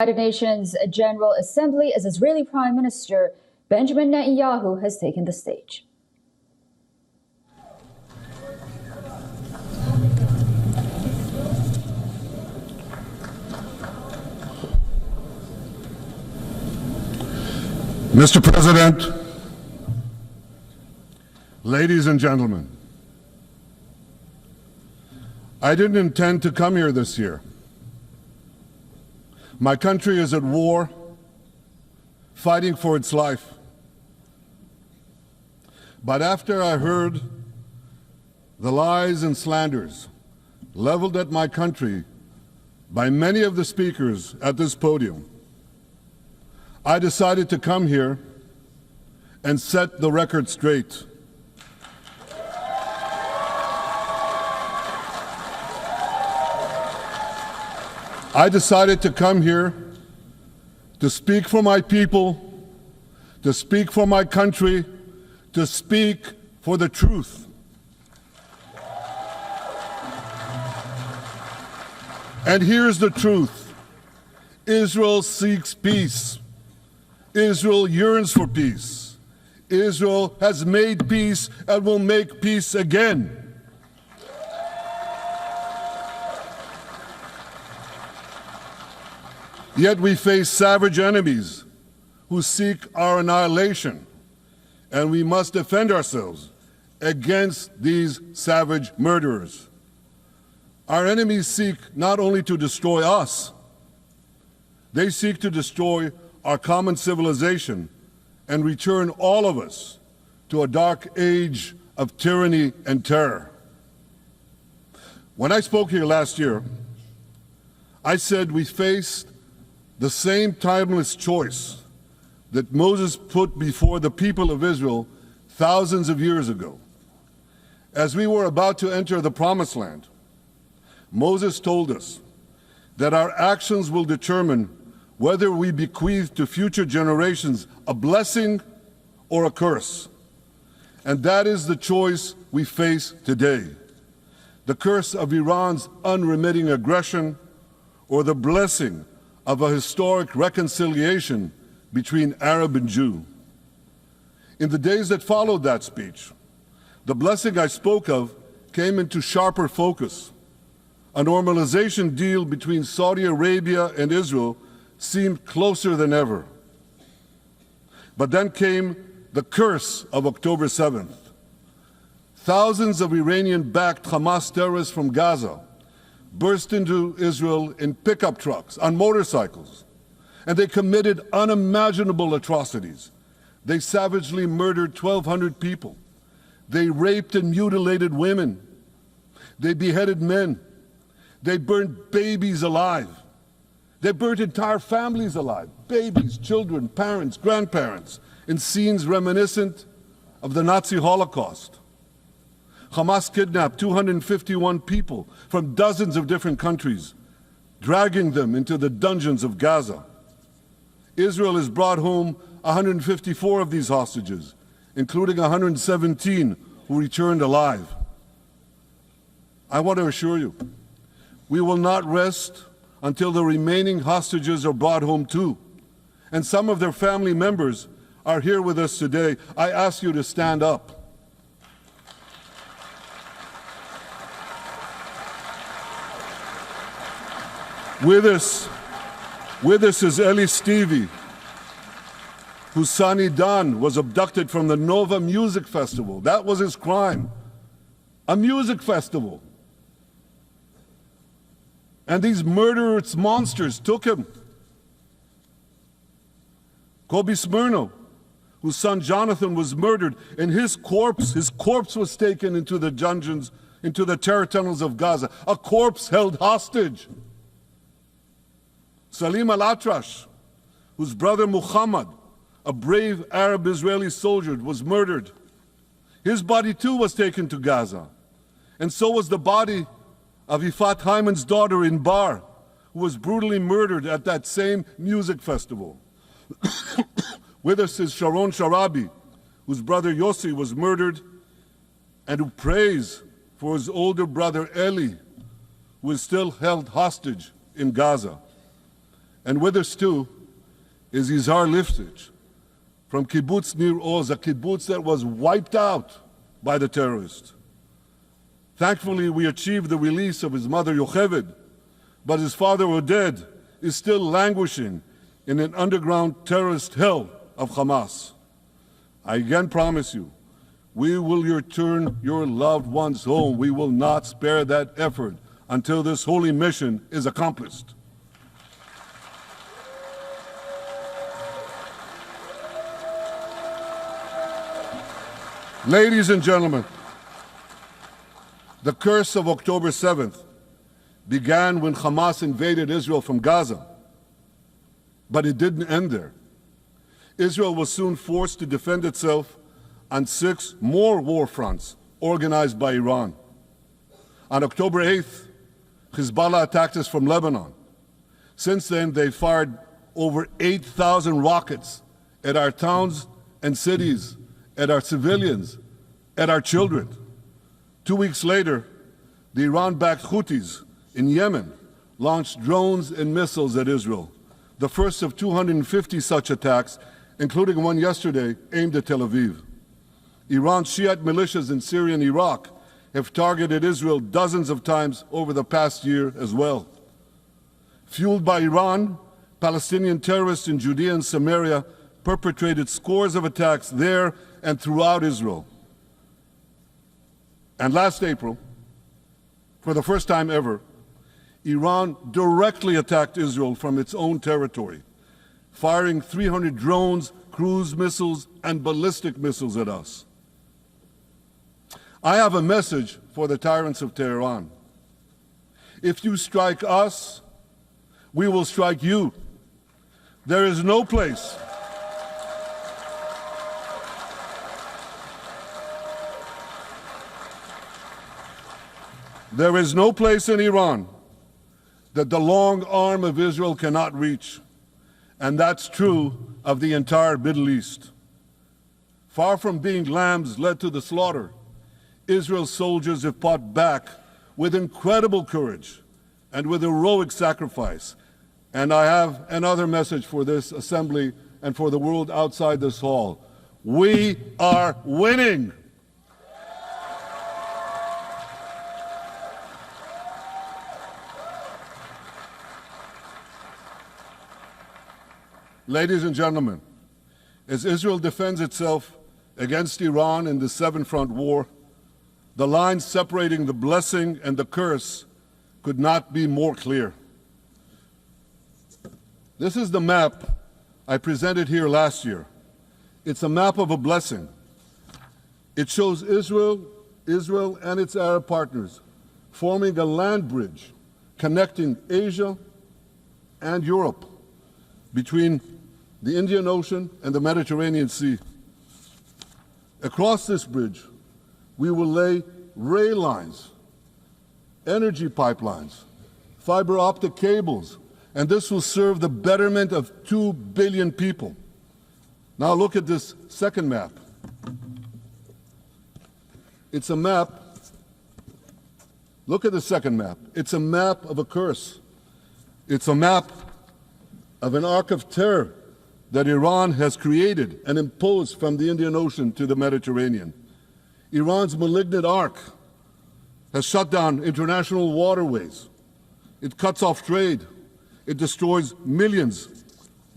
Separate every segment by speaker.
Speaker 1: United Nations General Assembly as Israeli Prime Minister Benjamin Netanyahu has taken the stage.
Speaker 2: Mr. President, ladies and gentlemen, I didn't intend to come here this year. My country is at war, fighting for its life. But after I heard the lies and slanders leveled at my country by many of the speakers at this podium, I decided to come here and set the record straight. I decided to come here to speak for my people, to speak for my country, to speak for the truth. And here's the truth. Israel seeks peace. Israel yearns for peace. Israel has made peace and will make peace again. Yet we face savage enemies who seek our annihilation, and we must defend ourselves against these savage murderers. Our enemies seek not only to destroy us, they seek to destroy our common civilization and return all of us to a dark age of tyranny and terror. When I spoke here last year, I said we faced the same timeless choice that Moses put before the people of Israel thousands of years ago. As we were about to enter the Promised Land, Moses told us that our actions will determine whether we bequeath to future generations a blessing or a curse. And that is the choice we face today. The curse of Iran's unremitting aggression, or the blessing of a historic reconciliation between Arab and Jew. In the days that followed that speech, the blessing I spoke of came into sharper focus. A normalization deal between Saudi Arabia and Israel seemed closer than ever. But then came the curse of October 7th. Thousands of Iranian-backed Hamas terrorists from Gaza burst into Israel in pickup trucks, on motorcycles, and they committed unimaginable atrocities. They savagely murdered 1,200 people. They raped and mutilated women. They beheaded men. They burned babies alive. They burnt entire families alive, babies, children, parents, grandparents, in scenes reminiscent of the Nazi Holocaust. Hamas kidnapped 251 people from dozens of different countries, dragging them into the dungeons of Gaza. Israel has brought home 154 of these hostages, including 117 who returned alive. I want to assure you, we will not rest until the remaining hostages are brought home too. And some of their family members are here with us today. I ask you to stand up. With us is Eli Stevie, whose son Idan was abducted from the Nova Music Festival. That was his crime. A music festival. And these murderous monsters took him. Kobe Smirno, whose son Jonathan was murdered, and his corpse was taken into the dungeons, into the terror tunnels of Gaza. A corpse held hostage. Salim al-Atrash, whose brother Muhammad, a brave Arab-Israeli soldier, was murdered. His body too was taken to Gaza. And so was the body of Ifat Hyman's daughter in Bar, who was brutally murdered at that same music festival. With us is Sharon Sharabi, whose brother Yossi was murdered, and who prays for his older brother Eli, who is still held hostage in Gaza. And with us too is Izhar Liftich from kibbutz Nir Oz, a kibbutz that was wiped out by the terrorists. Thankfully, we achieved the release of his mother Yocheved, but his father Oded is still languishing in an underground terrorist hell of Hamas. I again promise you, we will return your loved ones home. We will not spare that effort until this holy mission is accomplished. Ladies and gentlemen, the curse of October 7th began when Hamas invaded Israel from Gaza, but it didn't end there. Israel was soon forced to defend itself on 6 more war fronts organized by Iran. On October 8th, Hezbollah attacked us from Lebanon. Since then, they fired over 8,000 rockets at our towns and cities, at our civilians, at our children. 2 weeks later, the Iran-backed Houthis in Yemen launched drones and missiles at Israel, the first of 250 such attacks, including one yesterday aimed at Tel Aviv. Iran's Shiite militias in Syria and Iraq have targeted Israel dozens of times over the past year as well. Fueled by Iran, Palestinian terrorists in Judea and Samaria perpetrated scores of attacks there and throughout Israel. And last April, for the first time ever, Iran directly attacked Israel from its own territory, firing 300 drones, cruise missiles, and ballistic missiles at us. I have a message for the tyrants of Tehran. If you strike us, we will strike you. There is no place in Iran that the long arm of Israel cannot reach, and that's true of the entire Middle East. Far from being lambs led to the slaughter, Israel's soldiers have fought back with incredible courage and with heroic sacrifice. And I have another message for this assembly and for the world outside this hall. We are winning. Ladies and gentlemen, as Israel defends itself against Iran in the seven-front war, the line separating the blessing and the curse could not be more clear. This is the map I presented here last year. It's a map of a blessing. It shows Israel and its Arab partners forming a land bridge connecting Asia and Europe between the Indian Ocean and the Mediterranean Sea. Across this bridge, we will lay rail lines, energy pipelines, fiber optic cables, and this will serve the betterment of 2 billion people. Now look at this second map. It's a map. Look at the second map. It's a map of a curse. It's a map of an arc of terror that Iran has created and imposed from the Indian Ocean to the Mediterranean. Iran's malignant arc has shut down international waterways. It cuts off trade. It destroys millions,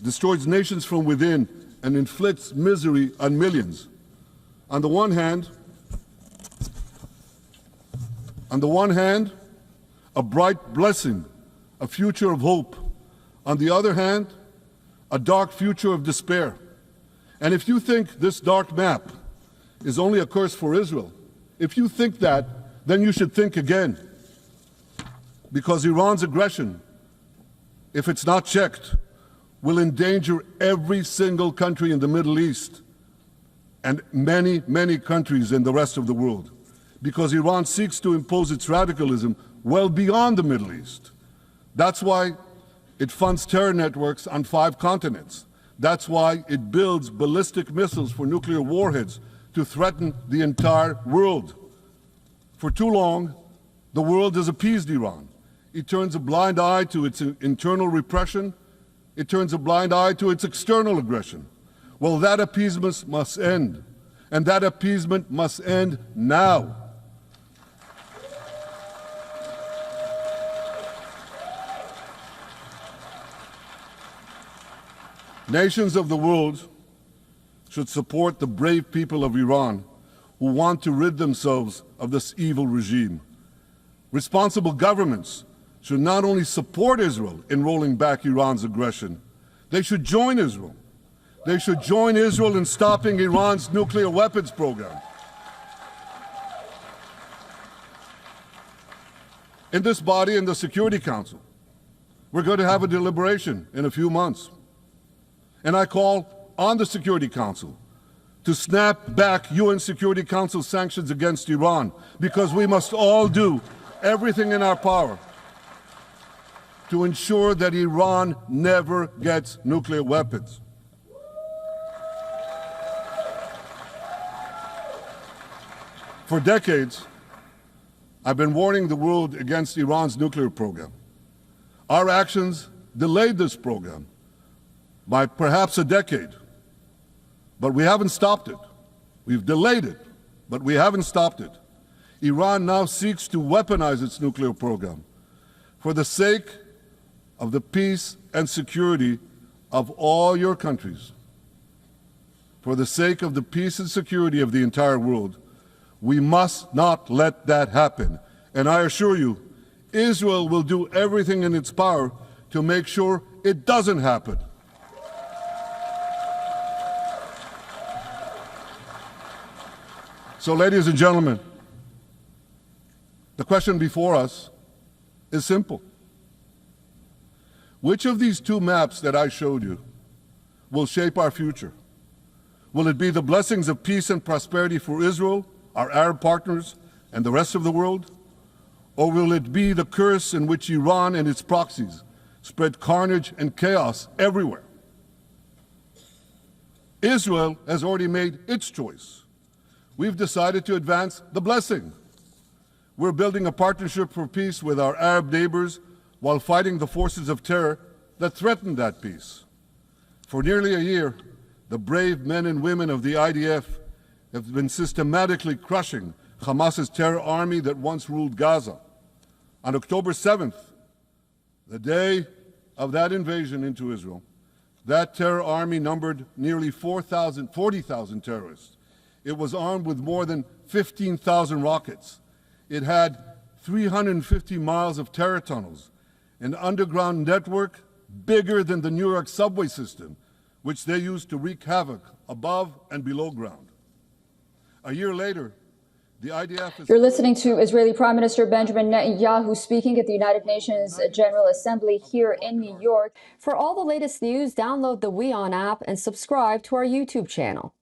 Speaker 2: destroys nations from within, and inflicts misery on millions. On the one hand, a bright blessing, a future of hope. On the other hand, a dark future of despair. And if you think this dark map is only a curse for Israel, if you think that, then you should think again. Because Iran's aggression, if it's not checked, will endanger every single country in the Middle East and many, many countries in the rest of the world. Because Iran seeks to impose its radicalism well beyond the Middle East. That's why it funds terror networks on 5 continents. That's why it builds ballistic missiles for nuclear warheads to threaten the entire world. For too long, the world has appeased Iran. It turns a blind eye to its internal repression It turns a blind eye to its external aggression. Well, that appeasement must end, and that appeasement must end now. Nations of the world should support the brave people of Iran who want to rid themselves of this evil regime. Responsible governments should not only support Israel in rolling back Iran's aggression, they should join Israel. They should join Israel in stopping Iran's nuclear weapons program. In this body, in the Security Council, we're going to have a deliberation in a few months. And I call on the Security Council to snap back UN Security Council sanctions against Iran, because we must all do everything in our power to ensure that Iran never gets nuclear weapons. For decades, I've been warning the world against Iran's nuclear program. Our actions delayed this program by perhaps a decade, but we haven't stopped it. We've delayed it, but we haven't stopped it. Iran now seeks to weaponize its nuclear program for the sake of the peace and security of all your countries. For the sake of the peace and security of the entire world, we must not let that happen. And I assure you, Israel will do everything in its power to make sure it doesn't happen. So, ladies and gentlemen, the question before us is simple. Which of these two maps that I showed you will shape our future? Will it be the blessings of peace and prosperity for Israel, our Arab partners, and the rest of the world? Or will it be the curse in which Iran and its proxies spread carnage and chaos everywhere? Israel has already made its choice. We've decided to advance the blessing. We're building a partnership for peace with our Arab neighbors while fighting the forces of terror that threaten that peace. For nearly a year, the brave men and women of the IDF have been systematically crushing Hamas's terror army that once ruled Gaza. On October 7th, the day of that invasion into Israel, that terror army numbered nearly 40,000 terrorists. It was armed with more than 15,000 rockets. It had 350 miles of terror tunnels, an underground network bigger than the New York subway system, which they used to wreak havoc above and below ground. A year later, the IDF is...
Speaker 1: You're listening to Israeli Prime Minister Benjamin Netanyahu speaking at the United Nations General Assembly here in New York.
Speaker 3: For all the latest news, download the WION app and subscribe to our YouTube channel.